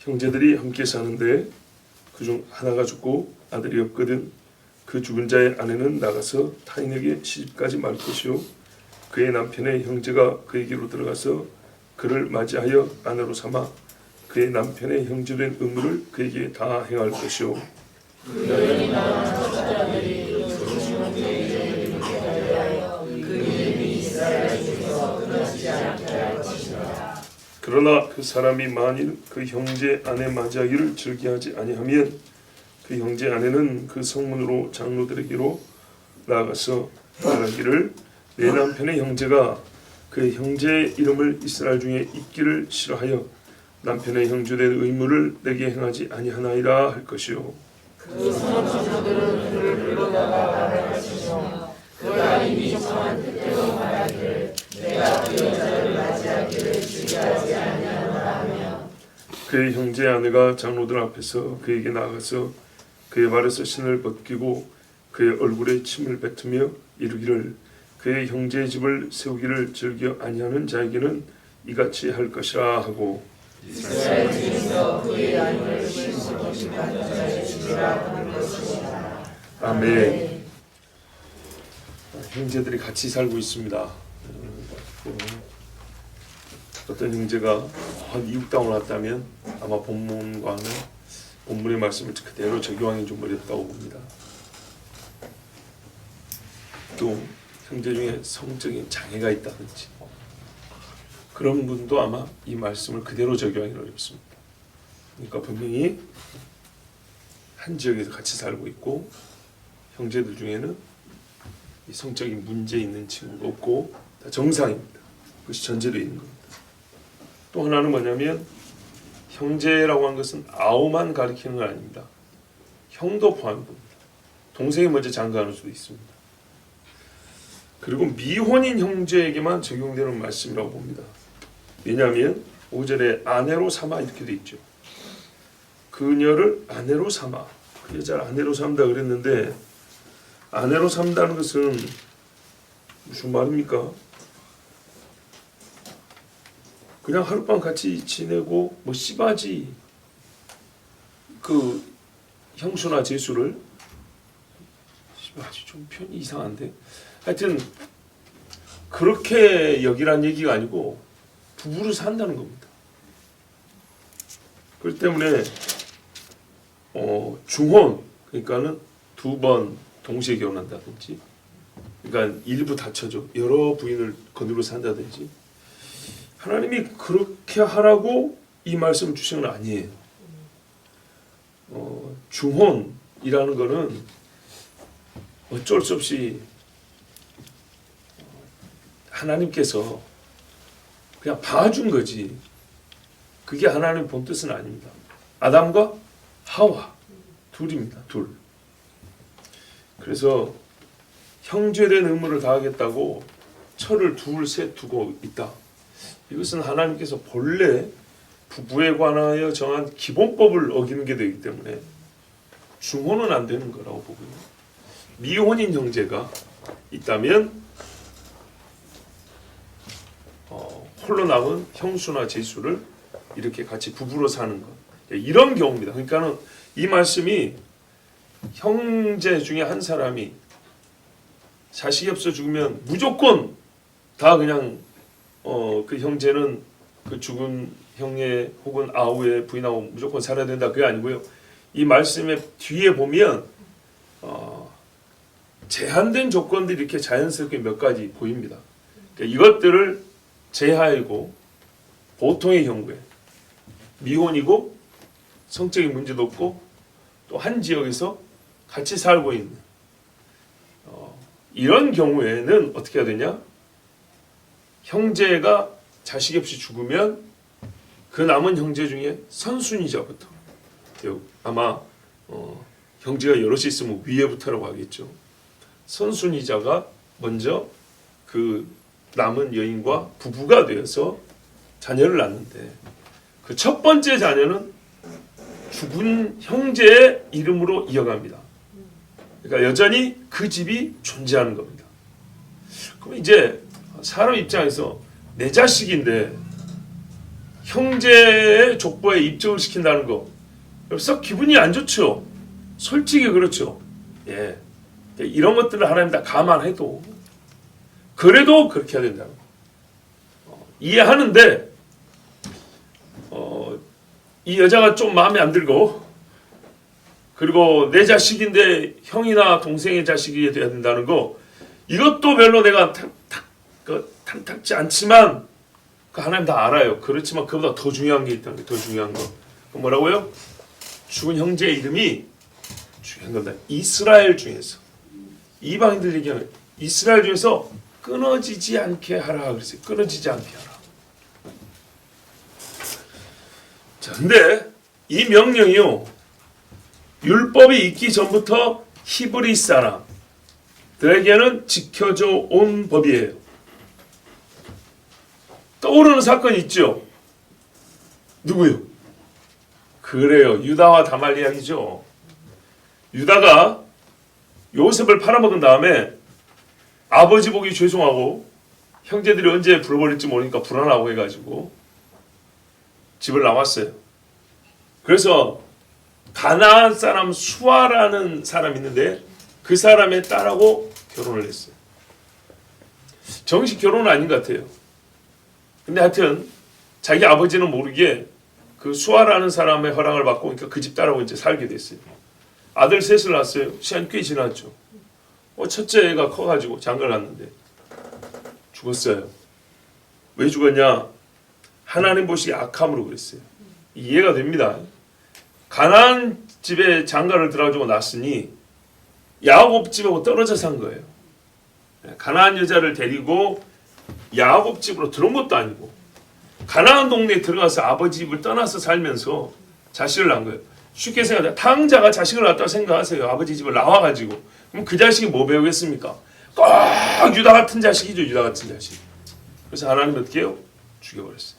형제들이 함께 사는데 그중 하나가 죽고 아들이 없거든 그 죽은 자의 아내는 나가서 타인에게 시집가지 말 것이요 그의 남편의 형제가 그에게로 들어가서 그를 맞이하여 아내로 삼아 그의 남편의 형제된 의무를 그에게 다 행할 것이요 그러나 그 사람이 만일 그 형제 아내 맞이하기를 즐겨하지 아니하면 그 형제 아내는 그 성문으로 장로들에게로 나아가서 말하기를 내 남편의 형제가 그 형제의 이름을 이스라엘 중에 잊기를 싫어하여 남편의 형제된 의무를 내게 행하지 아니하나이다 할 것이요 그 성전들은 그를 불러다가 말할 것이며 그 아이 미성한 뜻대로 말하기를 내가 그 여자를 맞이하기를 즐겨하지 아니하노라 하며 그의 형제 아내가 장로들 앞에서 그에게 나아가서 그의 발에서 신을 벗기고 그의 얼굴에 침을 뱉으며 이르기를 그의 형제의 집을 세우기를 즐겨 아니하는 자에게는 이같이 할 것이라 하고 이스라엘 중에서 그의 양을 심심없이 받는 자의 주라 할 것이니라. 아멘. 형제들이 같이 살고 있습니다. 어떤 형제가 한 이웃 땅을 왔다면 아마 본문의 말씀을 그대로 적용하기 좀 어렵다고 봅니다. 또 형제 중에 성적인 장애가 있다든지 그런 분도 아마 이 말씀을 그대로 적용하기 어렵습니다. 그러니까 분명히 한 지역에서 같이 살고 있고 형제들 중에는 이 성적인 문제 있는 친구가 없고 다 정상입니다. 그것이 전제되어 있는 겁니다. 또 하나는 뭐냐면 형제라고 하는 것은 아우만 가리키는 건 아닙니다. 형도 포함됩니다. 동생이 먼저 장가하는 수도 있습니다. 그리고 미혼인 형제에게만 적용되는 말씀이라고 봅니다. 왜냐하면 5절에 아내로 삼아 이렇게 돼 있죠. 그녀를 아내로 삼아 그 여자를 아내로 삼다 그랬는데 아내로 삼다는 것은 무슨 말입니까? 그냥 하룻밤 같이 지내고 뭐 씨바지 그 형수나 제수를 씨바지 좀 표현이 이상한데 하여튼 그렇게 여기란 얘기가 아니고 부부로 산다는 겁니다. 그렇기 때문에 중혼 그러니까는 2번 동시에 결혼한다든지 그러니까 일부 다쳐줘 여러 부인을 거느리고 산다든지 하나님이 그렇게 하라고 이 말씀을 주신 건 아니에요. 중혼이라는 거는 어쩔 수 없이 하나님께서 그냥 봐준 거지 그게 하나님의 본뜻은 아닙니다. 아담과 하와 둘입니다. 둘. 그래서 형제된 의무를 다하겠다고 철을 둘, 셋 두고 있다. 이것은 하나님께서 본래 부부에 관하여 정한 기본법을 어기는 게 되기 때문에 중혼은 안 되는 거라고 보고요. 미혼인 형제가 있다면 홀로 남은 형수나 제수를 이렇게 같이 부부로 사는 것 이런 경우입니다. 그러니까는 이 말씀이 형제 중에 한 사람이 자식이 없어 죽으면 무조건 다 그냥 그 형제는 그 죽은 형의 혹은 아우의 부인하고 무조건 살아야 된다 그게 아니고요. 이 말씀의 뒤에 보면 제한된 조건들이 이렇게 자연스럽게 몇 가지 보입니다. 그러니까 이것들을 제하이고 보통의 경우에 미혼이고 성적인 문제도 없고 또 한 지역에서 같이 살고 있는 이런 경우에는 어떻게 해야 되냐? 형제가 자식이 없이 죽으면 그 남은 형제 중에 선순위자부터 아마 형제가 여럿이 있으면 위에부터라고 하겠죠. 선순위자가 먼저 그 남은 여인과 부부가 되어서 자녀를 낳는데 그 첫 번째 자녀는 죽은 형제의 이름으로 이어갑니다. 그러니까 여전히 그 집이 존재하는 겁니다. 그럼 이제 사람 입장에서 내 자식인데 형제의 족보에 입적을 시킨다는 거, 썩 기분이 안 좋죠. 솔직히 그렇죠. 예, 이런 것들을 하나님 다 감안해도 그래도 그렇게 해야 된다는 거 이해하는데, 이 여자가 좀 마음에 안 들고, 그리고 내 자식인데 형이나 동생의 자식이 돼야 된다는 거, 이것도 별로 내가 탐탁지 않지만 그 하나님 다 알아요. 그렇지만 그보다 더 중요한 게 있다는 게, 더 중요한 거. 뭐라고요? 죽은 형제의 이름이 중요한 겁니다. 이스라엘 중에서, 이방인들 얘기하는 이스라엘 중에서 끊어지지 않게 하라 그랬어요. 끊어지지 않게 하라. 자, 근데 이 명령이요, 율법이 있기 전부터 히브리 사람들에게는 지켜져 온 법이에요. 떠오르는 사건이 있죠. 누구요? 그래요, 유다와 다말 이야기죠. 유다가 요셉을 팔아먹은 다음에 아버지 보기 죄송하고 형제들이 언제 불어버릴지 모르니까 불안하고 해가지고 집을 나왔어요. 그래서 가나안 사람 수아라는 사람이 있는데 그 사람의 딸하고 결혼을 했어요. 정식 결혼은 아닌 것 같아요. 근데 하여튼 자기 아버지는 모르게 그 수아라는 사람의 허락을 받고, 그러니까 그 집 딸하고 이제 살게 됐어요. 아들 셋을 낳았어요. 시간이 꽤 지났죠. 첫째 애가 커가지고 장가를 갔는데 죽었어요. 왜 죽었냐? 하나님 보시기에 악함으로 그랬어요. 이해가 됩니다. 가나안 집에 장가를 들어가지고 났으니 야곱 집하고 떨어져 산 거예요. 가나안 여자를 데리고 야곱 집으로 들어온 것도 아니고 가나안 동네에 들어가서 아버지 집을 떠나서 살면서 자식을 낳은 거예요. 쉽게 생각해요. 탕자가 자식을 낳았다고 생각하세요. 아버지 집을 나와가지고. 그럼 그 자식이 뭐 배우겠습니까? 꼭 유다 같은 자식이죠. 유다 같은 자식. 그래서 하나님 어떻게 해요? 죽여버렸어요.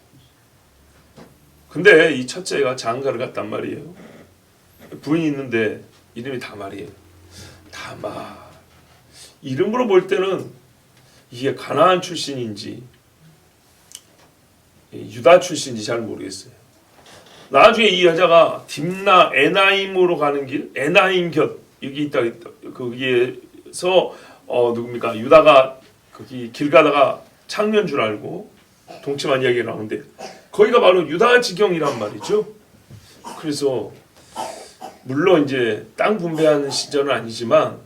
근데 이 첫째가 장가를 갔단 말이에요. 부인이 있는데 이름이 다말이에요. 다말. 이름으로 볼 때는 이게 가나안 출신인지 유다 출신인지 잘 모르겠어요. 나중에 이 여자가 딥나 에나임으로 가는 길, 에나임 곁 여기 있다, 거기에서 누굽니까? 유다가 거기 길 가다가 창년 줄 알고 동침한 이야기가 나오는데 거기가 바로 유다 지경이란 말이죠. 그래서 물론 이제 땅 분배하는 시절은 아니지만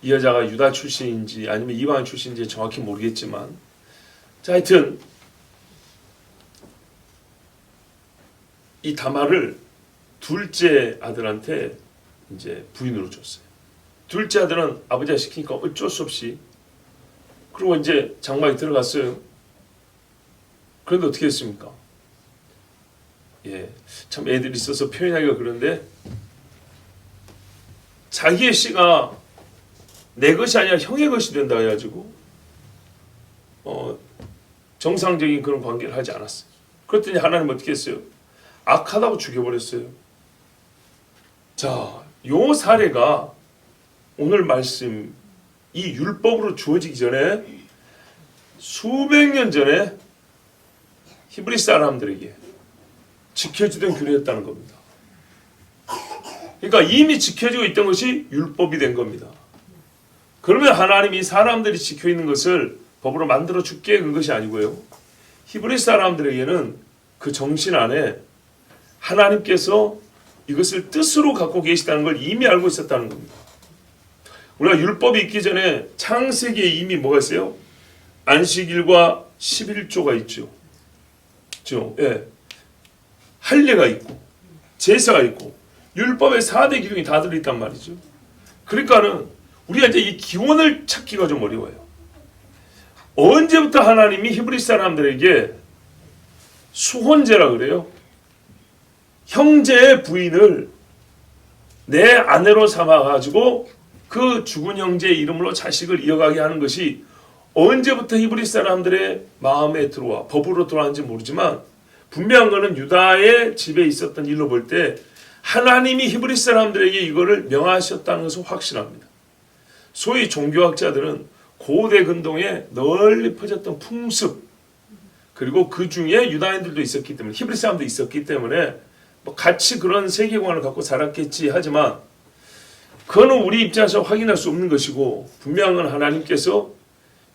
이 여자가 유다 출신인지 아니면 이방 출신인지 정확히 모르겠지만, 자, 하여튼 이 다말을 둘째 아들한테 이제 부인으로 줬어요. 둘째 아들은 아버지가 시키니까 어쩔 수 없이, 그리고 이제 장막에 들어갔어요. 그런데 어떻게 했습니까? 예, 참 애들이 있어서 표현하기가 그런데 자기의 씨가 내 것이 아니라 형의 것이 된다 해가지고 정상적인 그런 관계를 하지 않았어요. 그랬더니 하나님 어떻게 했어요? 악하다고 죽여버렸어요. 자, 요 사례가 오늘 말씀 이 율법으로 주어지기 전에 수백 년 전에 히브리 사람들에게 지켜지던 규례였다는 겁니다. 그러니까 이미 지켜지고 있던 것이 율법이 된 겁니다. 그러면 하나님이 사람들이 지켜 있는 것을 법으로 만들어 줄게, 그것이 아니고요. 히브리 사람들에게는 그 정신 안에 하나님께서 이것을 뜻으로 갖고 계시다는 걸 이미 알고 있었다는 겁니다. 우리가 율법이 있기 전에 창세기에 이미 뭐가 있어요? 안식일과 11조가 있죠. 그렇죠? 예. 할례가 있고 제사가 있고 율법의 4대 기둥이 다 들어있단 말이죠. 그러니까는 우리가 이제 이 기원을 찾기가 좀 어려워요. 언제부터 하나님이 히브리 사람들에게 수혼제라 그래요? 형제의 부인을 내 아내로 삼아가지고 그 죽은 형제의 이름으로 자식을 이어가게 하는 것이 언제부터 히브리 사람들의 마음에 들어와 법으로 들어왔는지 모르지만 분명한 것은 유다의 집에 있었던 일로 볼 때 하나님이 히브리 사람들에게 이거를 명하셨다는 것은 확실합니다. 소위 종교학자들은 고대 근동에 널리 퍼졌던 풍습, 그리고 그 중에 유다인들도 있었기 때문에 히브리 사람도 있었기 때문에 뭐 같이 그런 세계관을 갖고 살았겠지 하지만 그거는 우리 입장에서 확인할 수 없는 것이고 분명한 하나님께서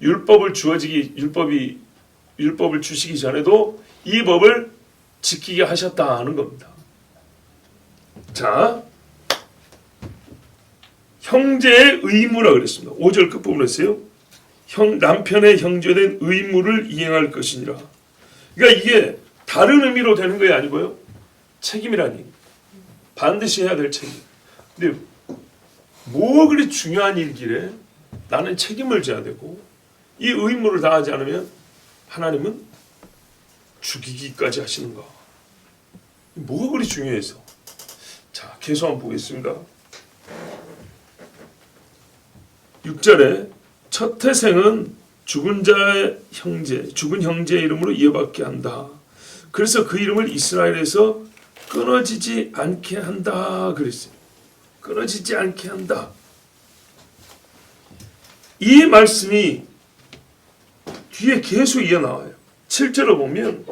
율법을 주시기 전에도 이 법을 지키게 하셨다 하는 겁니다. 자, 형제의 의무라 그랬습니다. 5절 끝부분에서요. 남편의 형제된 의무를 이행할 것이니라. 그러니까 이게 다른 의미로 되는 게 아니고요. 책임이라니. 반드시 해야 될 책임. 근데 뭐가 그리 중요한 일길래 나는 책임을 져야 되고 이 의무를 다하지 않으면 하나님은 죽이기까지 하시는가. 뭐가 그리 중요해서. 자, 계속 한번 보겠습니다. 6절에 첫 태생은 죽은 형제의 이름으로 이어받게 한다. 그래서 그 이름을 이스라엘에서 끊어지지 않게 한다 그랬어요. 끊어지지 않게 한다. 이 말씀이 뒤에 계속 이어나와요. 7절을 보면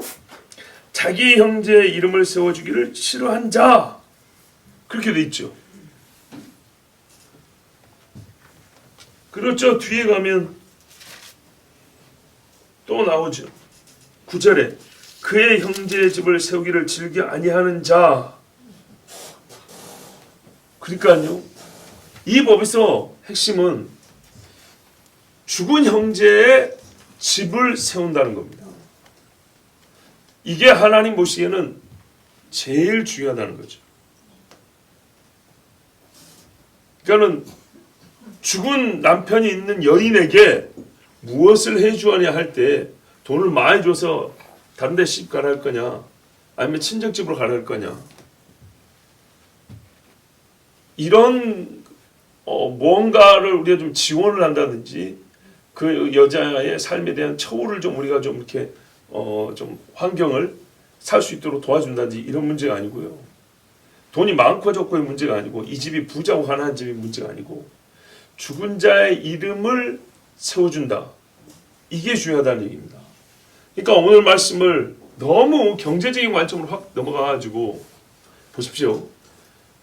자기 형제의 이름을 세워주기를 싫어한 자 그렇게 돼 있죠. 그렇죠. 뒤에 가면 또 나오죠. 9절에 그의 형제의 집을 세우기를 즐겨 아니하는 자. 그러니까요. 이 법에서 핵심은 죽은 형제의 집을 세운다는 겁니다. 이게 하나님 보시기에는 제일 중요하다는 거죠. 그러니까는 죽은 남편이 있는 여인에게 무엇을 해주어야 할 때 돈을 많이 줘서 다른 데 시집 가라 할 거냐 아니면 친정집으로 가라 할 거냐 이런 무언가를 우리가 좀 지원을 한다든지 그 여자의 삶에 대한 처우를 좀 우리가 좀 이렇게 좀 환경을 살 수 있도록 도와준다든지 이런 문제가 아니고요. 돈이 많고 적고의 문제가 아니고 이 집이 부자고 가난한 집이 문제가 아니고 죽은 자의 이름을 세워준다. 이게 중요하다는 얘기입니다. 그러니까 오늘 말씀을 너무 경제적인 관점으로 확 넘어가가지고 보십시오.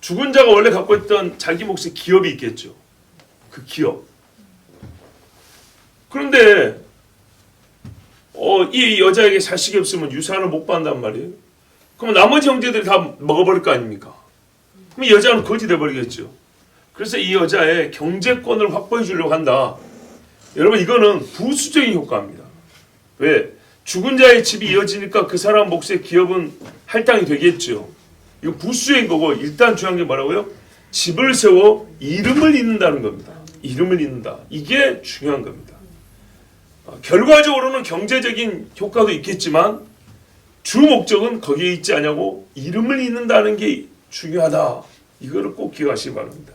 죽은 자가 원래 갖고 있던 자기 몫의 기업이 있겠죠. 그 기업. 그런데 이 여자에게 자식이 없으면 유산을 못 받는단 말이에요. 그럼 나머지 형제들이 다 먹어버릴 거 아닙니까? 그럼 이 여자는 거지 돼버리겠죠. 그래서 이 여자의 경제권을 확보해 주려고 한다. 여러분 이거는 부수적인 효과입니다. 왜? 죽은 자의 집이 이어지니까 그 사람 몫의 기업은 할당이 되겠죠. 이거 부수적인 거고 일단 중요한 게 뭐라고요? 집을 세워 이름을 잇는다는 겁니다. 이름을 잇는다. 이게 중요한 겁니다. 결과적으로는 경제적인 효과도 있겠지만 주 목적은 거기에 있지 않냐고 이름을 잇는다는 게 중요하다. 이거를 꼭 기억하시기 바랍니다.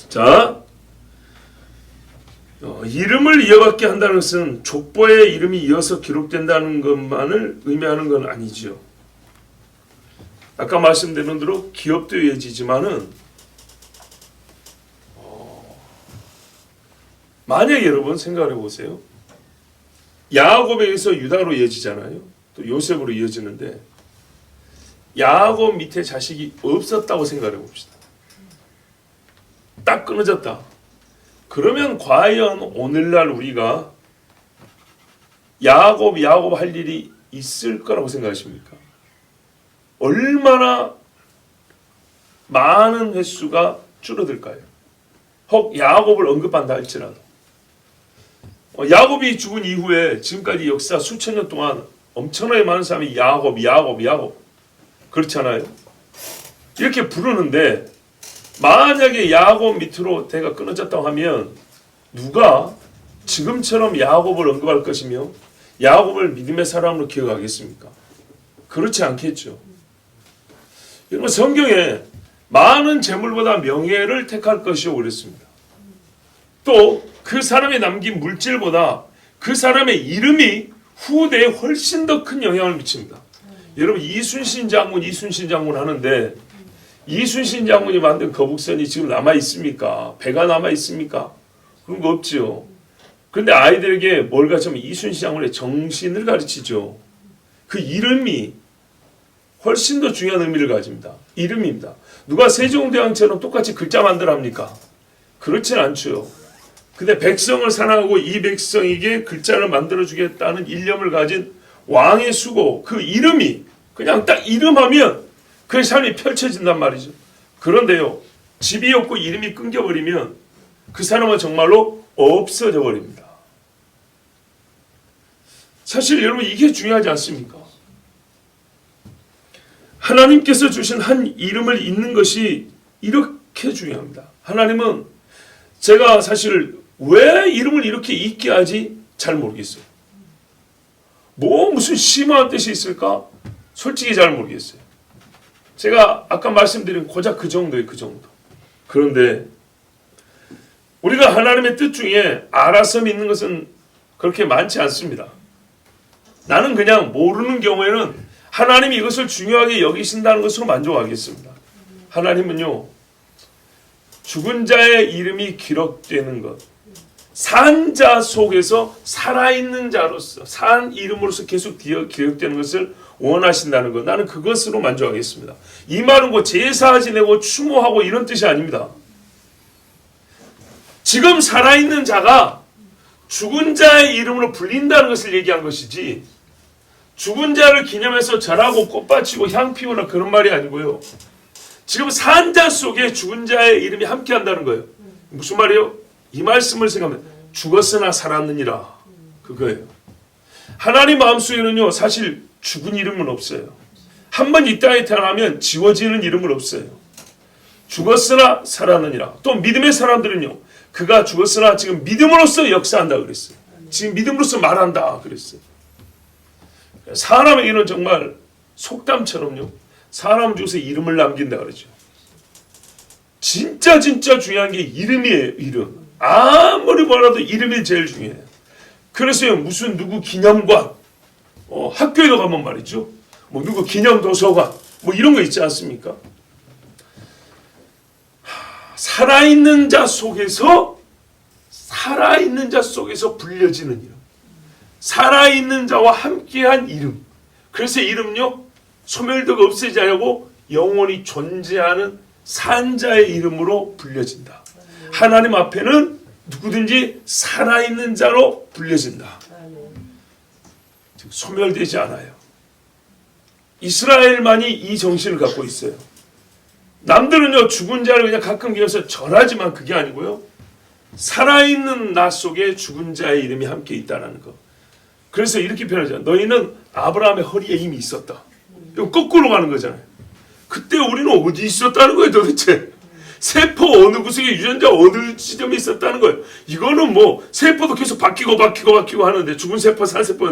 자, 이름을 이어받게 한다는 것은 족보의 이름이 이어서 기록된다는 것만을 의미하는 건 아니죠. 아까 말씀드린 대로 기업도 이어지지만은 만약에 여러분 생각해 보세요. 야곱에게서 유다로 이어지잖아요. 또 요셉으로 이어지는데 야곱 밑에 자식이 없었다고 생각해 봅시다. 딱 끊어졌다. 그러면 과연 오늘날 우리가 야곱 할 일이 있을 거라고 생각하십니까? 얼마나 많은 횟수가 줄어들까요? 혹 야곱을 언급한다 할지라도 야곱이 죽은 이후에 지금까지 역사 수천 년 동안 엄청나게 많은 사람이 야곱 그렇잖아요. 이렇게 부르는데 만약에 야곱 밑으로 대가 끊어졌다고 하면 누가 지금처럼 야곱을 언급할 것이며 야곱을 믿음의 사람으로 기억하겠습니까? 그렇지 않겠죠. 여러분 성경에 많은 재물보다 명예를 택할 것이요 그랬습니다. 또 그 사람이 남긴 물질보다 그 사람의 이름이 후대에 훨씬 더 큰 영향을 미칩니다. 여러분 이순신 장군 하는데 이순신 장군이 만든 거북선이 지금 남아 있습니까? 배가 남아 있습니까? 그런 거 없지요. 그런데 아이들에게 뭘 가르치면 이순신장군의 정신을 가르치죠. 그 이름이 훨씬 더 중요한 의미를 가집니다. 이름입니다. 누가 세종대왕처럼 똑같이 글자 만들합니까? 그렇진 않죠. 근데 백성을 사랑하고 이 백성에게 글자를 만들어주겠다는 일념을 가진 왕의 수고, 그 이름이 그냥 딱 이름하면 그 삶이 펼쳐진단 말이죠. 그런데요, 집이 없고 이름이 끊겨버리면 그 사람은 정말로 없어져 버립니다. 사실 여러분 이게 중요하지 않습니까? 하나님께서 주신 한 이름을 잇는 것이 이렇게 중요합니다. 하나님은 제가 사실 왜 이름을 이렇게 잇게 하지 잘 모르겠어요. 무슨 심오한 뜻이 있을까? 솔직히 잘 모르겠어요. 제가 아까 말씀드린 고작 그 정도예요. 그 정도. 그런데 우리가 하나님의 뜻 중에 알아서 믿는 것은 그렇게 많지 않습니다. 나는 그냥 모르는 경우에는 하나님이 이것을 중요하게 여기신다는 것으로 만족하겠습니다. 하나님은요, 죽은 자의 이름이 기록되는 것, 산 자 속에서 살아있는 자로서, 산 이름으로서 계속 기억되는 것을 원하신다는 것, 나는 그것으로 만족하겠습니다. 이 말은 뭐 제사 지내고 추모하고 이런 뜻이 아닙니다. 지금 살아있는 자가 죽은 자의 이름으로 불린다는 것을 얘기한 것이지, 죽은 자를 기념해서 절하고 꽃받치고 향 피우나 그런 말이 아니고요. 지금 산 자 속에 죽은 자의 이름이 함께 한다는 거예요. 무슨 말이에요? 이 말씀을 생각하면 죽었으나 살았느니라. 그거예요. 하나님 마음속에는요, 사실 죽은 이름은 없어요. 한 번 이 땅에 태어나면 지워지는 이름은 없어요. 죽었으나 살았느니라. 또 믿음의 사람들은요, 그가 죽었으나 지금 믿음으로써 역사한다 그랬어요. 지금 믿음으로써 말한다 그랬어요. 사람에게는 정말 속담처럼요, 사람 중에서 이름을 남긴다 그러죠. 진짜 중요한 게 이름이에요. 이름. 아무리 뭐라도 이름이 제일 중요해요. 그래서 무슨 누구 기념관, 학교에도 가면 말이죠, 뭐 누구 기념도서관 뭐 이런 거 있지 않습니까? 살아있는 자 속에서 불려지는 이름, 살아있는 자와 함께한 이름. 그래서 이름요, 소멸되고 없어지지 않고 영원히 존재하는 산자의 이름으로 불려진다. 하나님 앞에는 누구든지 살아있는 자로 불려진다. 즉 소멸되지 않아요. 이스라엘만이 이 정신을 갖고 있어요. 남들은요, 죽은 자를 그냥 가끔 기념해서 절하지만 그게 아니고요, 살아있는 나 속에 죽은 자의 이름이 함께 있다는 거. 그래서 이렇게 표현하잖아요. 너희는 아브라함의 허리에 이미 있었다. 이거 거꾸로 가는 거잖아요. 그때 우리는 어디 있었다는 거예요 도대체? 세포 어느 구석에 유전자 어느 지점에 있었다는 거예요. 이거는 뭐 세포도 계속 바뀌고 하는데, 죽은 세포 산 세포.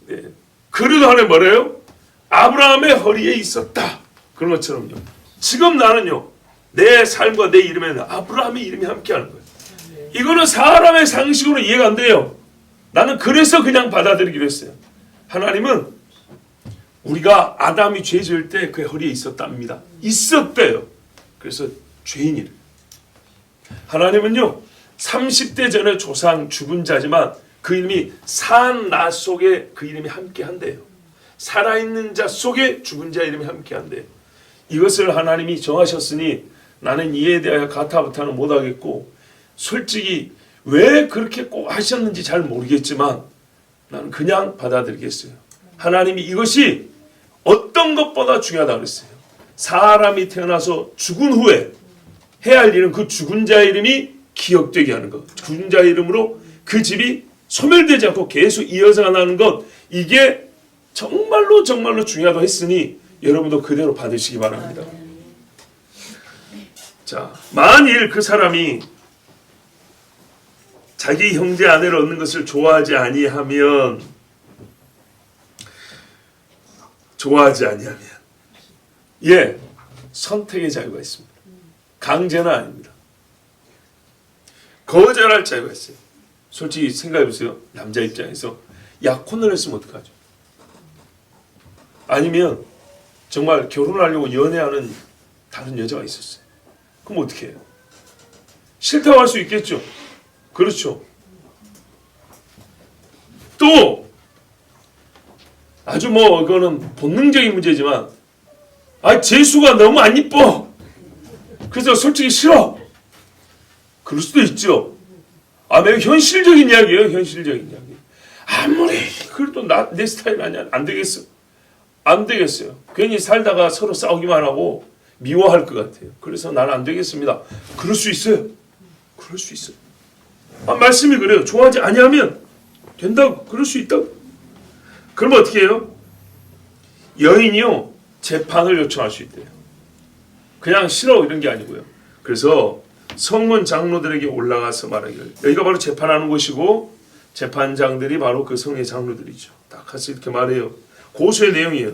네. 그래도 하나님 뭐래요? 아브라함의 허리에 있었다. 그런 것처럼요, 지금 나는요, 내 삶과 내 이름에는 아브라함의 이름이 함께하는 거예요. 이거는 사람의 상식으로 이해가 안 돼요. 나는 그래서 그냥 받아들이기로 했어요. 하나님은 우리가 아담이 죄 지을 때 그의 허리에 있었답니다. 있었대요. 그래서 죄인이래. 하나님은요, 30대 전에 조상 죽은 자지만 그 이름이 산 나 속에 그 이름이 함께 한대요. 살아있는 자 속에 죽은 자 이름이 함께 한대요. 이것을 하나님이 정하셨으니 나는 이에 대하여 가타부타는 못하겠고, 솔직히 왜 그렇게 꼭 하셨는지 잘 모르겠지만 나는 그냥 받아들이겠어요. 하나님이 이것이 어떤 것보다 중요하다고 그랬어요. 사람이 태어나서 죽은 후에 해야 할 일은 그 죽은 자의 이름이 기억되게 하는 것, 죽은 자의 이름으로 그 집이 소멸되지 않고 계속 이어져 나가는 것, 이게 정말로 중요하다고 했으니 여러분도 그대로 받으시기 바랍니다. 자, 만일 그 사람이 자기 형제 아내를 얻는 것을 좋아하지 아니하면 예, 선택의 자유가 있습니다. 강제는 아닙니다. 거절할 자유가 있어요. 솔직히 생각해보세요. 남자 입장에서 약혼을 했으면 어떡하죠? 아니면 정말 결혼하려고 연애하는 다른 여자가 있었어요. 그럼 어떻게 해요? 싫다고 할 수 있겠죠? 그렇죠. 또 아주 뭐 이거는 본능적인 문제지만 재수가 너무 안 이뻐. 그래서 솔직히 싫어. 그럴 수도 있죠. 매우 현실적인 이야기예요. 현실적인 이야기. 아무리 그래도 내 스타일 아니야. 안 되겠어. 안 되겠어요. 괜히 살다가 서로 싸우기만 하고 미워할 것 같아요. 그래서 나는 안 되겠습니다. 그럴 수 있어요. 그럴 수 있어요. 말씀이 그래요. 좋아하지 아니하면 된다고. 그럴 수 있다고. 그러면 어떻게 해요? 여인이요. 재판을 요청할 수 있대요. 그냥 싫어 이런 게 아니고요. 그래서 성문 장로들에게 올라가서 말하기를, 여기가 바로 재판하는 곳이고 재판장들이 바로 그 성의 장로들이죠. 딱 가서 이렇게 말해요. 고소의 내용이에요.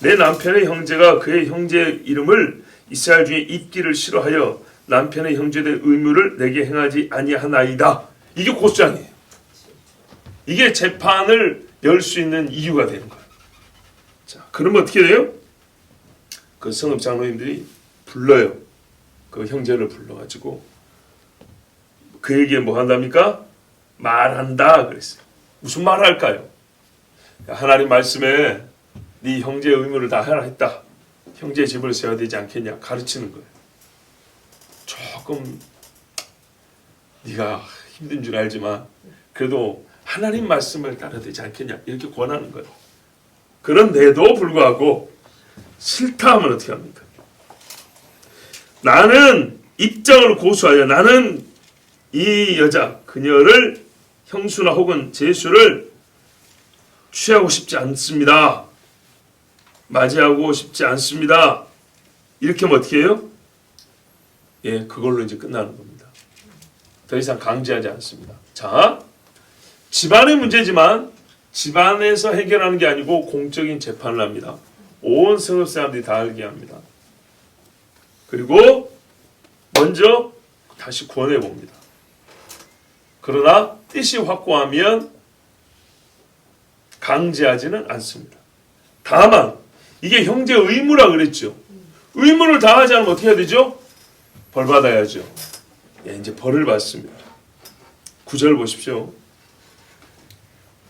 내 남편의 형제가 그의 형제의 이름을 이스라엘 중에 잊기를 싫어하여 남편의 형제의 의무를 내게 행하지 아니하나이다. 이게 고소장이에요. 이게 재판을 열 수 있는 이유가 되는 거예요. 자, 그러면 어떻게 돼요? 그 성읍 장로님들이 불러요. 그 형제를 불러가지고 그에게 뭐 한답니까? 말한다 그랬어요. 무슨 말을 할까요? 하나님 말씀에 네 형제의 의무를 다 하라 했다. 형제의 집을 세워야 되지 않겠냐 가르치는 거예요. 조금 네가 힘든 줄 알지만 그래도 하나님 말씀을 따라야 되지 않겠냐 이렇게 권하는 거예요. 그런데도 불구하고 싫다 하면 어떻게 합니까? 나는 입장을 고수하여 나는 이 여자 그녀를 형수나 혹은 제수를 취하고 싶지 않습니다. 맞이하고 싶지 않습니다. 이렇게 하면 어떻게 해요? 그걸로 이제 끝나는 겁니다. 더 이상 강제하지 않습니다. 자, 집안의 문제지만 집안에서 해결하는 게 아니고 공적인 재판을 합니다. 온 성읍 사람들이 다 알게 합니다. 그리고 먼저 다시 구원해 봅니다. 그러나 뜻이 확고하면 강제하지는 않습니다. 다만 이게 형제 의무라 그랬죠. 의무를 다하지 않으면 어떻게 해야 되죠? 벌 받아야죠. 이제 벌을 받습니다. 9절 보십시오.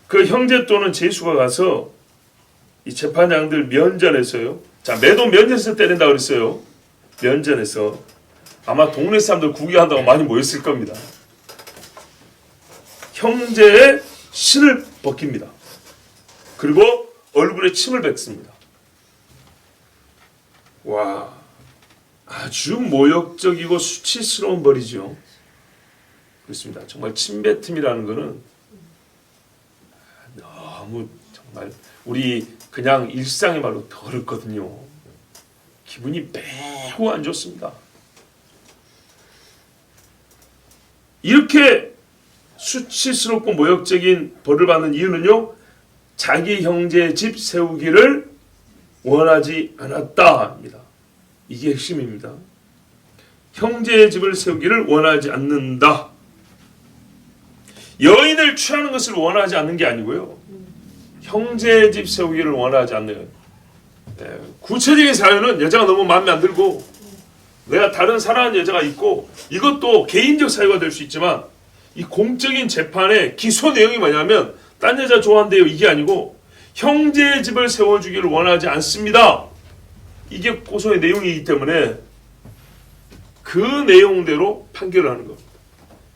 그 형제 또는 제수가 가서 이 재판장들 면전에서요. 자, 매도 면전에서 때린다고 그랬어요. 면전에서 아마 동네 사람들 구경한다고 많이 모였을 겁니다. 형제의 신을 벗깁니다. 그리고 얼굴에 침을 뱉습니다. 와, 아주 모욕적이고 수치스러운 벌이죠. 그렇습니다. 정말 침뱉음이라는 것은 너무 정말 우리 그냥 일상의 말로 더럽거든요. 기분이 매우 안 좋습니다. 이렇게 수치스럽고 모욕적인 벌을 받는 이유는요. 자기 형제의 집 세우기를 원하지 않았다 합니다. 이게 핵심입니다. 형제의 집을 세우기를 원하지 않는다. 여인을 취하는 것을 원하지 않는 게 아니고요. 형제의 집 세우기를 원하지 않는 구체적인 사연은 여자가 너무 마음에 안 들고 내가 다른 사랑하는 여자가 있고 이것도 개인적 사유가 될 수 있지만 이 공적인 재판의 기소 내용이 뭐냐면 딴 여자 좋아한대요 이게 아니고 형제의 집을 세워주기를 원하지 않습니다. 이게 고소의 내용이기 때문에 그 내용대로 판결을 하는 겁니다.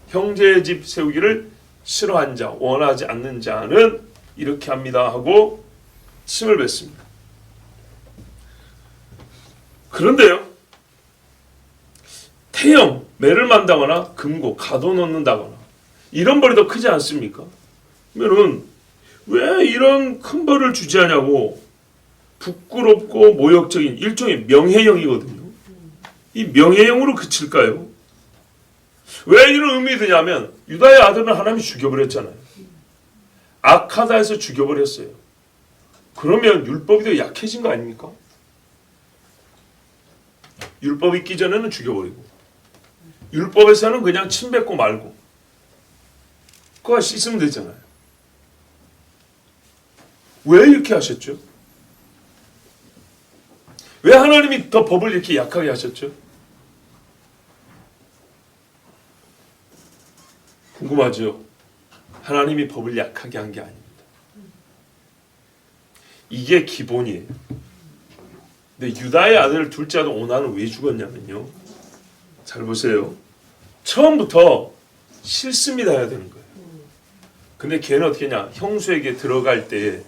형제의 집 세우기를 싫어한 자, 원하지 않는 자는 이렇게 합니다 하고 침을 뱉습니다. 그런데요. 태형, 매를 만다거나 금고, 가둬놓는다거나 이런 벌이 더 크지 않습니까? 그러면은 왜 이런 큰 벌을 주지 않냐고 부끄럽고 모욕적인 일종의 명예형이거든요. 이 명예형으로 그칠까요? 왜 이런 의미 드냐면 유다의 아들은 하나님이 죽여버렸잖아요. 악하다해서 죽여버렸어요. 그러면 율법이 더 약해진 거 아닙니까? 율법 있기 전에는 죽여버리고 율법에서는 그냥 침 뱉고 말고 그거 씻으면 되잖아요. 왜 이렇게 하셨죠? 왜 하나님이 더 법을 이렇게 약하게 하셨죠? 궁금하죠? 하나님이 법을 약하게 한 게 아닙니다. 이게 기본이에요. 근데 유다의 아들 둘째 아들 오나는 왜 죽었냐면요. 잘 보세요. 처음부터 싫습니다 해야 되는 거예요. 근데 걔는 어떻게 했냐. 형수에게 들어갈 때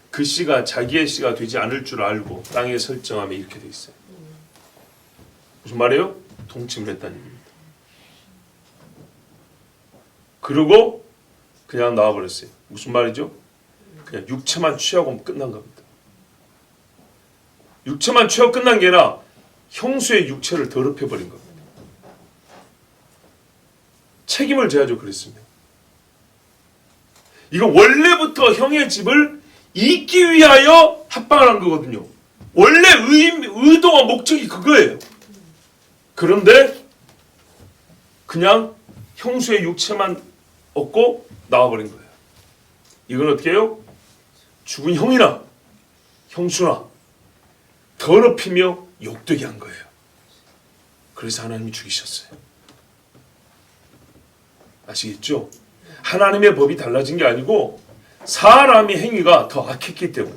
그 씨가 자기의 씨가 되지 않을 줄 알고 땅에 설정하면 이렇게 돼 있어요. 무슨 말이에요? 동침을 했다는 얘기입니다. 그리고 그냥 나와버렸어요. 무슨 말이죠? 그냥 육체만 취하고 끝난 겁니다. 육체만 취하고 끝난 게 아니라 형수의 육체를 더럽혀버린 겁니다. 책임을 져야죠. 그랬으면. 이거 원래부터 형의 집을 잇기 위하여 합방을 한 거거든요. 원래 의도와 목적이 그거예요. 그런데 그냥 형수의 육체만 얻고 나와버린 거예요. 이건 어떻게 해요? 죽은 형이나 형수나 더럽히며 욕되게 한 거예요. 그래서 하나님이 죽이셨어요. 아시겠죠? 하나님의 법이 달라진 게 아니고 사람의 행위가 더 악했기 때문에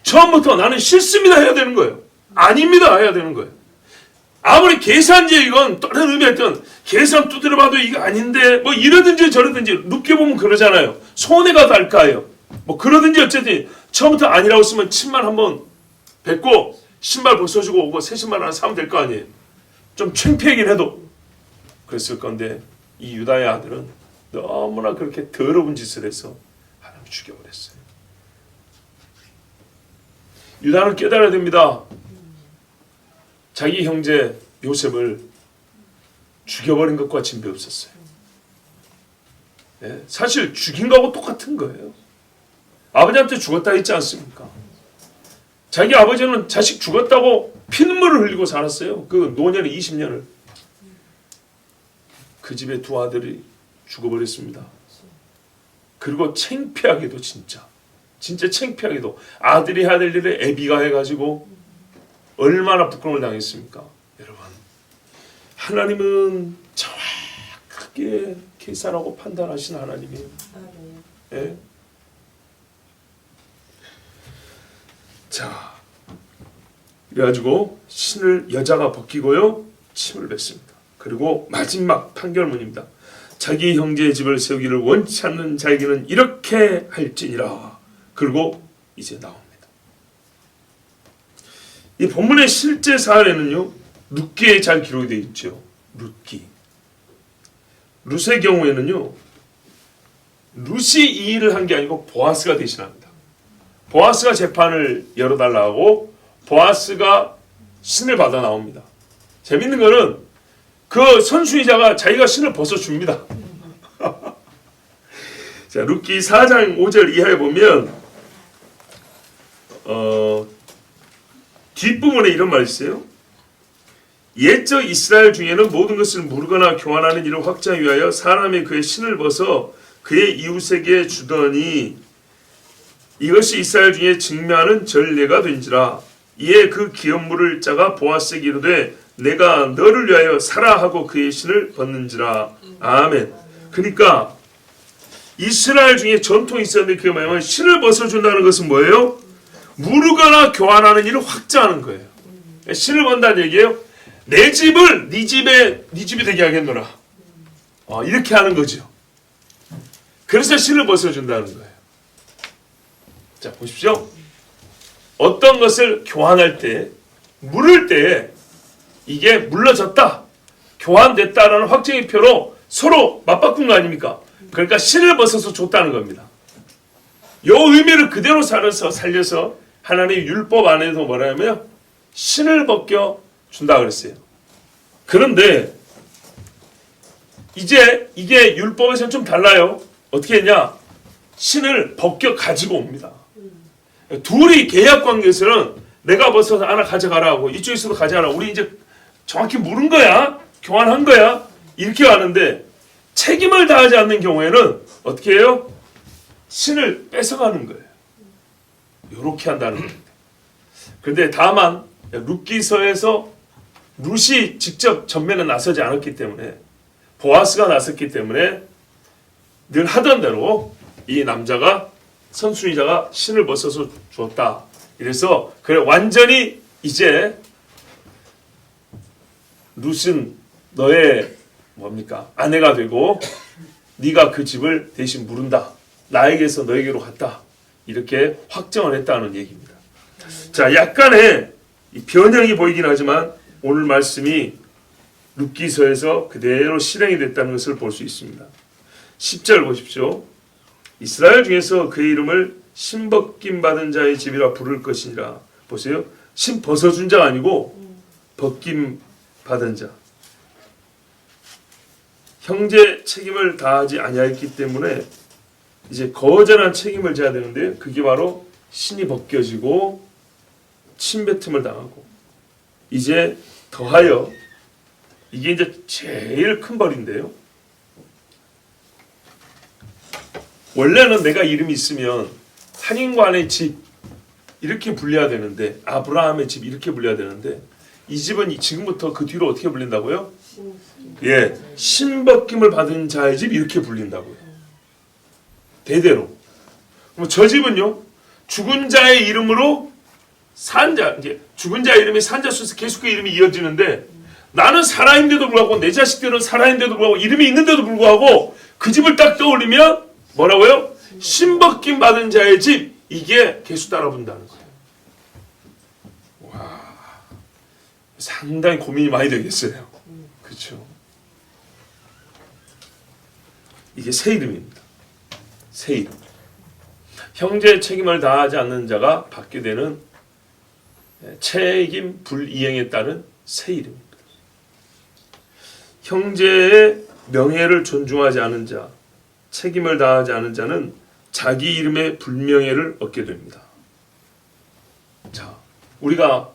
처음부터 나는 싫습니다 해야 되는 거예요. 아닙니다 해야 되는 거예요. 아무리 계산제이건 다른 의미였던 계산 두드려봐도 이거 아닌데 뭐 이러든지 저러든지 늦게 보면 그러잖아요. 손해가 달까요. 뭐 그러든지 어쨌든 처음부터 아니라고 쓰면 침만 한번 뱉고 신발 벗어주고 오고 새 신발 하나 사면 될 거 아니에요. 좀 창피하긴 해도 그랬을 건데 이 유다의 아들은 너무나 그렇게 더러운 짓을 해서 하나님이 죽여버렸어요. 유다는 깨달아야 됩니다. 자기 형제 요셉을 죽여버린 것과 진배 없었어요. 네, 사실 죽인 거하고 똑같은 거예요. 아버지한테 죽었다 했지 않습니까? 자기 아버지는 자식 죽었다고 피눈물을 흘리고 살았어요. 그 노년의 20년을. 그 집의 두 아들이 죽어버렸습니다. 그리고 창피하게도 진짜 창피하게도 아들이 해야 될 일을 애비가 해가지고 얼마나 부끄러움을 당했습니까? 여러분, 하나님은 정확하게 계산하고 판단하신 하나님이에요. 예? 자, 그래가지고 신을 여자가 벗기고요 침을 뱉습니다. 그리고 마지막 판결문입니다. 자기 형제의 집을 세우기를 원치 않는 자에게는 이렇게 할지니라. 그리고 이제 나옵니다. 이 본문의 실제 사안에는요 룻기에 잘 기록이 되어 있죠. 룻기. 룻의 경우에는요 룻이 이 일을 한 게 아니고 보아스가 대신합니다. 보아스가 재판을 열어달라고 보아스가 신을 받아 나옵니다. 재밌는 거는 그 선수이자가 자기가 신을 벗어줍니다. 자, 룻기 4장 5절 이하에 보면 뒷부분에 이런 말이 있어요. 옛적 이스라엘 중에는 모든 것을 무르거나 교환하는 일을 확장하기 위하여 사람이 그의 신을 벗어 그의 이웃에게 주더니 이것이 이스라엘 중에 증명하는 전례가 된지라. 이에 그 기업물을 짜가 보아스에게 이르되 내가 너를 위하여 사라 하고 그의 신을 벗는지라. 아멘. 그러니까 이스라엘 중에 전통이 있었는데 그게 뭐냐면 신을 벗어준다는 것은 뭐예요? 무르거나 교환하는 일을 확장하는 거예요. 신을 벗는다는 얘기예요. 내 집을 네 집이 되게 하겠노라. 이렇게 하는 거죠. 그래서 신을 벗어준다는 거예요. 자, 보십시오. 어떤 것을 교환할 때, 물을 때 이게 물러졌다, 교환됐다라는 확정의 표로 서로 맞바꾼 거 아닙니까? 그러니까 신을 벗어서 줬다는 겁니다. 이 의미를 그대로 살려서 하나님의 율법 안에도 뭐라냐면 신을 벗겨 준다 그랬어요. 그런데 이제 이게 율법에서는 좀 달라요. 어떻게 했냐? 신을 벗겨 가지고 옵니다. 둘이 계약 관계에서는 내가 벗어서 하나 가져가라 하고 이쪽에서도 가져가라. 우리 이제 정확히 물은 거야, 교환한 거야, 이렇게 하는데 책임을 다하지 않는 경우에는 어떻게 해요? 신을 뺏어가는 거예요. 이렇게 한다는 겁니다. 그런데 다만 룻기서에서 룻이 직접 전면에 나서지 않았기 때문에, 보아스가 나섰기 때문에 늘 하던 대로 이 남자가 선순위자가 신을 벗어서 주었다. 이래서 그래 완전히 이제 룻은 너의 뭡니까? 아내가 되고 네가 그 집을 대신 물은다. 나에게서 너에게로 갔다. 이렇게 확정을 했다는 얘기입니다. 자, 약간의 변형이 보이긴 하지만 오늘 말씀이 룻기서에서 그대로 실행이 됐다는 것을 볼 수 있습니다. 10절 보십시오. 이스라엘 중에서 그의 이름을 신벗김 받은 자의 집이라 부를 것이니라. 보세요. 신 벗어준 자가 아니고 벗김 받은 자. 형제 책임을 다하지 아니하였기 때문에 이제 거절한 책임을 져야 되는데 그게 바로 신이 벗겨지고 침뱉음을 당하고 이제 더하여 이게 이제 제일 큰 벌인데요. 원래는 내가 이름이 있으면 한인관의 집 이렇게 불려야 되는데 아브라함의 집 이렇게 불려야 되는데 이 집은 지금부터 그 뒤로 어떻게 불린다고요? 예, 신벗김을 받은 자의 집 이렇게 불린다고요. 대대로. 그럼 저 집은요, 죽은 자의 이름으로 산자, 이제 죽은 자의 이름이 산자 수에서 계속 그 이름이 이어지는데 나는 살아있는데도 불구하고 내 자식들은 살아있는데도 불구하고 이름이 있는데도 불구하고 그 집을 딱 떠올리면 뭐라고요? 신벗김 받은 자의 집 이게 계속 따라붙는다는 거예요. 와, 상당히 고민이 많이 되겠어요. 그렇죠? 이게 새 이름입니다. 새 이름. 형제의 책임을 다하지 않는 자가 받게 되는 책임 불이행에 따른 새 이름입니다. 형제의 명예를 존중하지 않은 자, 책임을 다하지 않은 자는 자기 이름의 불명예를 얻게 됩니다. 자, 우리가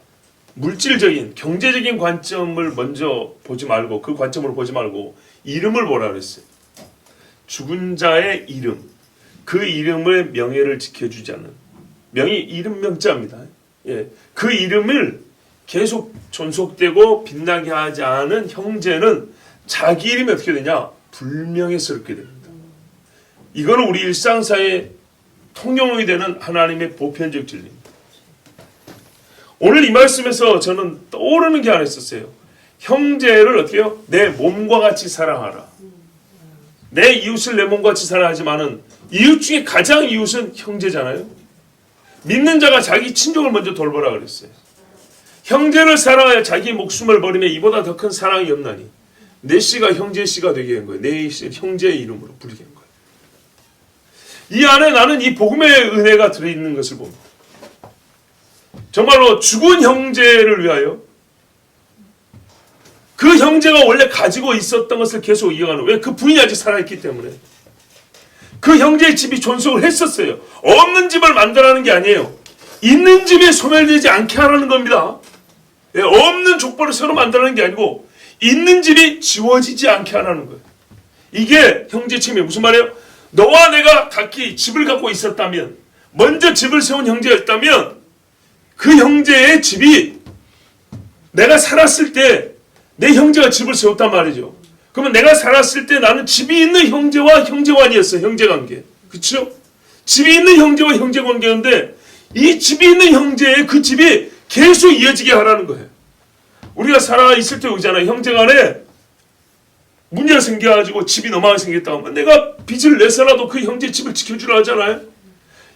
물질적인 경제적인 관점을 먼저 보지 말고 그 관점으로 보지 말고 이름을 보라 그랬어요. 죽은 자의 이름, 그 이름의 명예를 지켜주지 않는 명이 이름 명자입니다. 예, 그 이름을 계속 존속되고 빛나게 하지 않은 형제는 자기 이름이 어떻게 되냐? 불명예스럽게 됩니다. 이거는 우리 일상사에 통용이 되는 하나님의 보편적 진리입니다. 오늘 이 말씀에서 저는 떠오르는 게 하나 있었어요. 형제를 어떻게 해요? 내 몸과 같이 사랑하라. 내 이웃을 내 몸과 같이 사랑하지만은 이웃 중에 가장 이웃은 형제잖아요. 믿는 자가 자기 친족을 먼저 돌보라 그랬어요. 형제를 사랑하여 자기 목숨을 버리며 이보다 더 큰 사랑이 없나니 내 씨가 형제 씨가 되게 한 거예요. 내 형제의 이름으로 부르게 한 거예요. 이 안에 나는 이 복음의 은혜가 들어있는 것을 봅니다. 정말로 죽은 형제를 위하여 그 형제가 원래 가지고 있었던 것을 계속 이어가는, 왜? 그 부인이 아직 살아있기 때문에. 그 형제의 집이 존속을 했었어요. 없는 집을 만들라는 게 아니에요. 있는 집에 소멸되지 않게 하라는 겁니다. 예, 없는 족보를 새로 만들라는 게 아니고 있는 집이 지워지지 않게 하라는 거예요. 이게 형제 책임이에요. 무슨 말이에요? 너와 내가 각기 집을 갖고 있었다면, 먼저 집을 세운 형제였다면 그 형제의 집이 내가 살았을 때 내 형제가 집을 세웠단 말이죠. 그러면 내가 살았을 때 나는 집이 있는 형제와 형제관이었어요. 형제관계. 그렇죠? 집이 있는 형제와 형제관계인데 이 집이 있는 형제의 그 집이 계속 이어지게 하라는 거예요. 우리가 살아있을 때 오잖아요. 형제간에 문제가 생겨가지고 집이 너무 생겼다고 하면 내가 빚을 내서라도 그 형제 집을 지켜주려 하잖아요.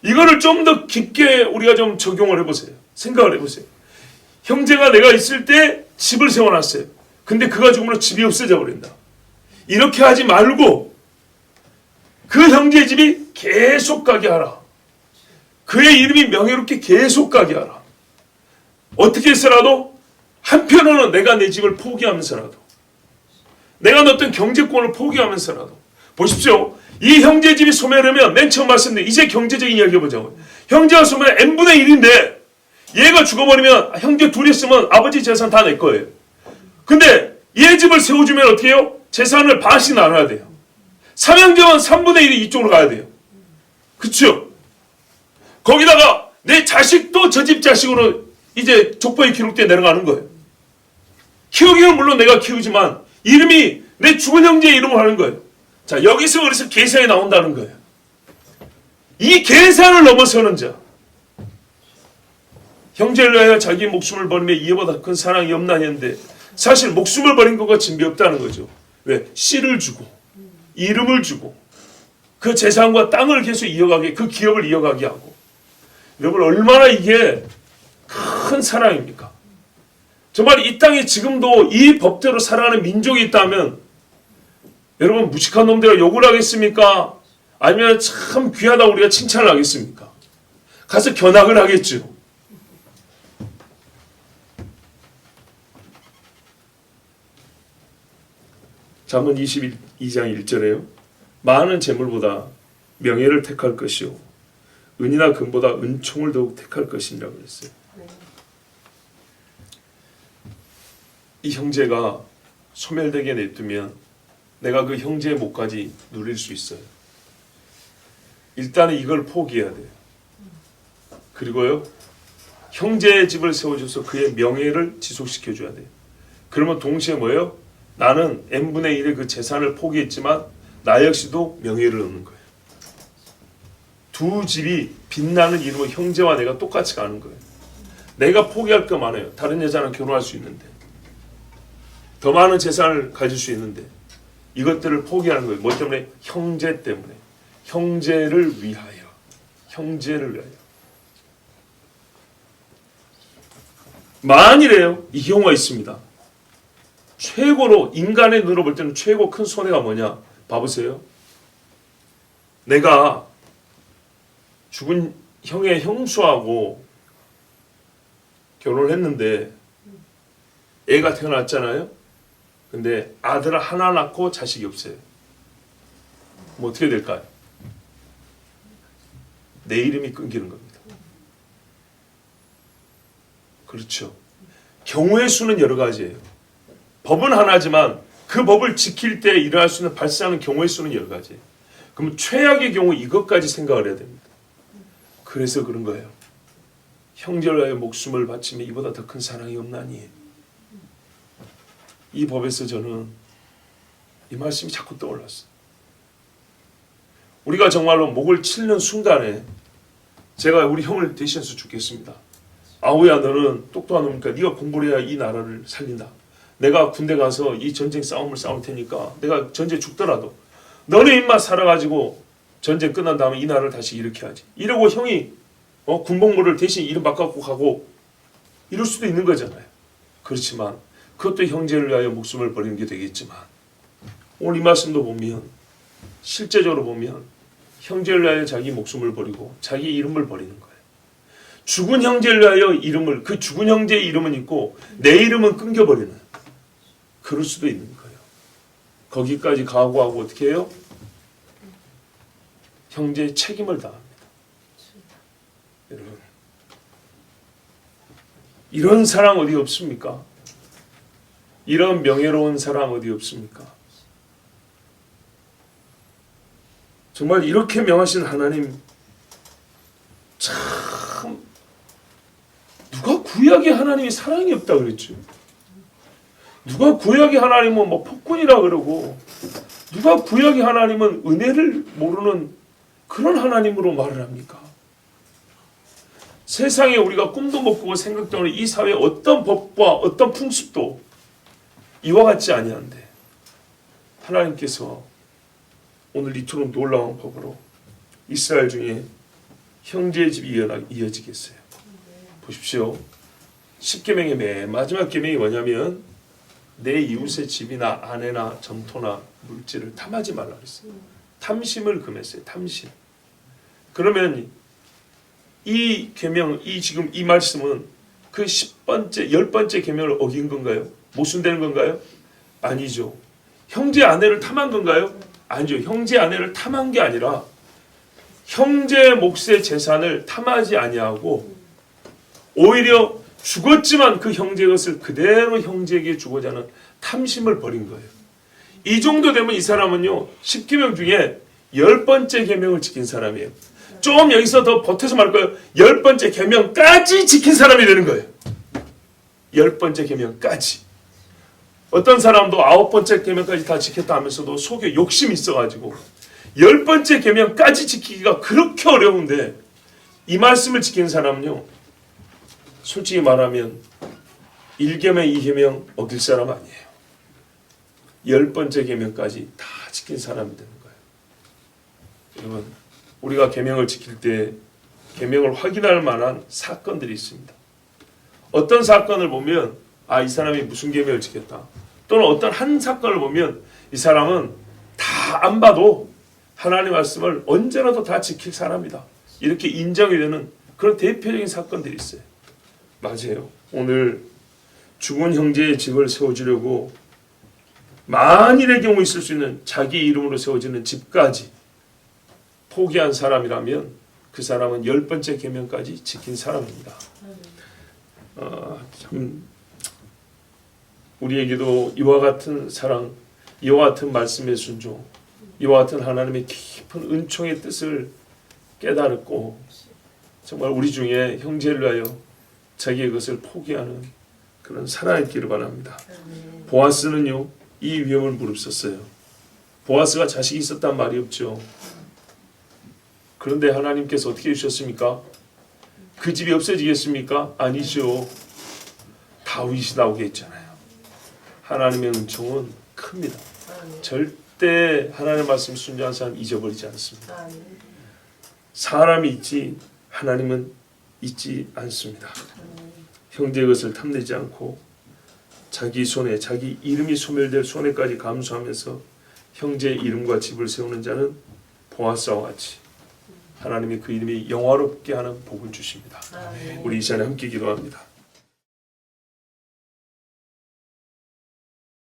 이거를 좀 더 깊게 우리가 좀 적용을 해보세요. 생각을 해보세요. 형제가 내가 있을 때 집을 세워놨어요. 근데 그가 죽으면 집이 없어져 버린다. 이렇게 하지 말고 그 형제의 집이 계속 가게 하라. 그의 이름이 명예롭게 계속 가게 하라. 어떻게 해서라도 한편으로는 내가 내 집을 포기하면서라도, 내가 어떤 경제권을 포기하면서라도, 보십시오. 이 형제 집이 소멸하면 맨 처음 말씀드린 이제 경제적인 이야기 해보자고요. 형제가 소멸하면 n분의 1인데 얘가 죽어버리면 형제 둘이 있으면 아버지 재산 다 내 거예요. 근데 얘 집을 세워주면 어떻게 해요? 재산을 반씩 나눠야 돼요. 삼형제는 3분의 1이 이쪽으로 가야 돼요. 그쵸? 거기다가 내 자식도 저 집 자식으로 이제 족보에 기록돼 내려가는 거예요. 키우기는 물론 내가 키우지만 이름이 내 죽은 형제의 이름을 하는 거예요. 자, 여기서 그래서 계산이 나온다는 거예요. 이 계산을 넘어서는 자, 형제를 위하여 자기 목숨을 버리며 이보다 큰 사랑이 없나 했는데 사실 목숨을 버린 것과 진비 없다는 거죠. 왜? 씨를 주고 이름을 주고 그 재산과 땅을 계속 이어가게, 그 기업을 이어가게 하고. 여러분, 얼마나 이게 큰 사랑입니까? 정말 이 땅에 지금도 이 법대로 살아가는 민족이 있다면 여러분, 무식한 놈들과 욕을 하겠습니까? 아니면 참 귀하다 우리가 칭찬을 하겠습니까? 가서 견학을 하겠죠. 잠언 22장 1절에요. 많은 재물보다 명예를 택할 것이요 은이나 금보다 은총을 더욱 택할 것이라고 그랬어요. 이 형제가 소멸되게 냅두면 내가 그 형제의 목까지 누릴 수 있어요. 일단은 이걸 포기해야 돼요. 그리고요, 형제의 집을 세워줘서 그의 명예를 지속시켜줘야 돼요. 그러면 동시에 뭐예요? 나는 n분의 1의 그 재산을 포기했지만 나 역시도 명예를 얻는 거예요. 두 집이 빛나는 이름은 형제와 내가 똑같이 가는 거예요. 내가 포기할 거 많아요. 다른 여자랑 결혼할 수 있는데, 더 많은 재산을 가질 수 있는데 이것들을 포기하는 거예요. 뭐 때문에? 형제 때문에. 형제를 위하여. 형제를 위하여. 만일에요, 이 경우가 있습니다. 최고로 인간의 눈으로 볼 때는 최고 큰 손해가 뭐냐? 봐보세요. 내가 죽은 형의 형수하고 결혼을 했는데 애가 태어났잖아요. 근데 아들을 하나 낳고 자식이 없어요. 뭐 어떻게 될까요? 내 이름이 끊기는 겁니다. 그렇죠. 경우의 수는 여러 가지예요. 법은 하나지만 그 법을 지킬 때 일어날 수 있는 발생하는 경우의 수는 여러 가지예요. 그럼 최악의 경우 이것까지 생각을 해야 됩니다. 그래서 그런 거예요. 형제를 위하여 목숨을 바치며 이보다 더 큰 사랑이 없나니. 이 법에서 저는 이 말씀이 자꾸 떠올랐어요. 우리가 정말로 목을 치는 순간에 제가 우리 형을 대신해서 죽겠습니다. 아우야, 너는 똑똑한 놈이니까 네가 공부를 해야 이 나라를 살린다. 내가 군대 가서 이 전쟁 싸움을 싸울 테니까 내가 전쟁 죽더라도 너네 입맛 살아가지고 전쟁 끝난 다음에 이 나라를 다시 일으켜야지. 이러고 형이 군복무를 대신 이름 바꿔갖고 가고 이럴 수도 있는 거잖아요. 그렇지만 그것도 형제를 위하여 목숨을 버리는 게 되겠지만 오늘 이 말씀도 보면 실제적으로 보면 형제를 위하여 자기 목숨을 버리고 자기 이름을 버리는 거예요. 죽은 형제를 위하여 이름을, 그 죽은 형제의 이름은 있고 내 이름은 끊겨버리는, 그럴 수도 있는 거예요. 거기까지 각오하고 어떻게 해요? 형제의 책임을 다합니다. 여러분, 이런 사랑 어디 없습니까? 이런 명예로운 사랑 어디 없습니까? 정말 이렇게 명하신 하나님, 참 누가 구약의 하나님이 사랑이 없다 그랬죠? 누가 구약의 하나님은 뭐 폭군이라 그러고, 누가 구약의 하나님은 은혜를 모르는 그런 하나님으로 말을 합니까? 세상에 우리가 꿈도 못 꾸고 생각도 없는 이 사회의 어떤 법과 어떤 풍습도 이와 같지 아니한데 하나님께서 오늘 이토록 놀라운 법으로 이스라엘 중에 형제의 집이 이어지겠어요. 보십시오. 10계명의 맨 마지막 계명이 뭐냐면 내 이웃의 집이나 아내나 점토나 물질을 탐하지 말라 그랬어요. 탐심을 금했어요. 탐심. 그러면 이 계명, 지금 이 말씀은 그 10번째 계명을 어긴 건가요? 모순되는 건가요? 아니죠. 형제 아내를 탐한 건가요? 아니죠. 형제 아내를 탐한 게 아니라 형제 몫의 재산을 탐하지 아니하고 오히려 죽었지만 그 형제의 것을 그대로 형제에게 주고자 하는 탐심을 버린 거예요. 이 정도 되면 이 사람은요, 10계명 중에 10번째 계명을 지킨 사람이에요. 좀 여기서 더 보태서 말할 거예요. 10번째 계명까지 지킨 사람이 되는 거예요. 10번째 계명까지. 어떤 사람도 9번째 계명까지 다 지켰다 하면서도 속에 욕심이 있어가지고 10번째 계명까지 지키기가 그렇게 어려운데 이 말씀을 지킨 사람은요, 솔직히 말하면 1계명 2계명 어길 사람 아니에요. 10번째 계명까지 다 지킨 사람이 되는 거예요. 여러분, 우리가 계명을 지킬 때 계명을 확인할 만한 사건들이 있습니다. 어떤 사건을 보면 이 사람이 무슨 계명을 지켰다. 또는 어떤 한 사건을 보면 이 사람은 다 안 봐도 하나님의 말씀을 언제라도 다 지킬 사람이다. 이렇게 인정이 되는 그런 대표적인 사건들이 있어요. 맞아요. 오늘 죽은 형제의 집을 세워주려고 만일의 경우 있을 수 있는 자기 이름으로 세워지는 집까지 포기한 사람이라면 그 사람은 10번째 계명까지 지킨 사람입니다. 참 우리에게도 이와 같은 사랑, 이와 같은 말씀의 순종, 이와 같은 하나님의 깊은 은총의 뜻을 깨달았고 정말 우리 중에 형제를 위하여 자기의 것을 포기하는 그런 사랑이 있기를 바랍니다. 보아스는요, 이 위험을 무릅썼어요. 보아스가 자식이 있었단 말이 없죠. 그런데 하나님께서 어떻게 해주셨습니까? 그 집이 없어지겠습니까? 아니죠. 다윗이 나오게 했잖아요. 하나님의 은총은 큽니다. 절대 하나님의 말씀 순종한 사람 잊어버리지 않습니다. 사람이 있지 하나님은 잊지 않습니다. 형제의 것을 탐내지 않고 자기 손에 자기 이름이 소멸될 손해까지 감수하면서 형제의 이름과 집을 세우는 자는 보아스와 같이 하나님이 그 이름이 영화롭게 하는 복을 주십니다. 우리 이 시간에 함께 기도합니다.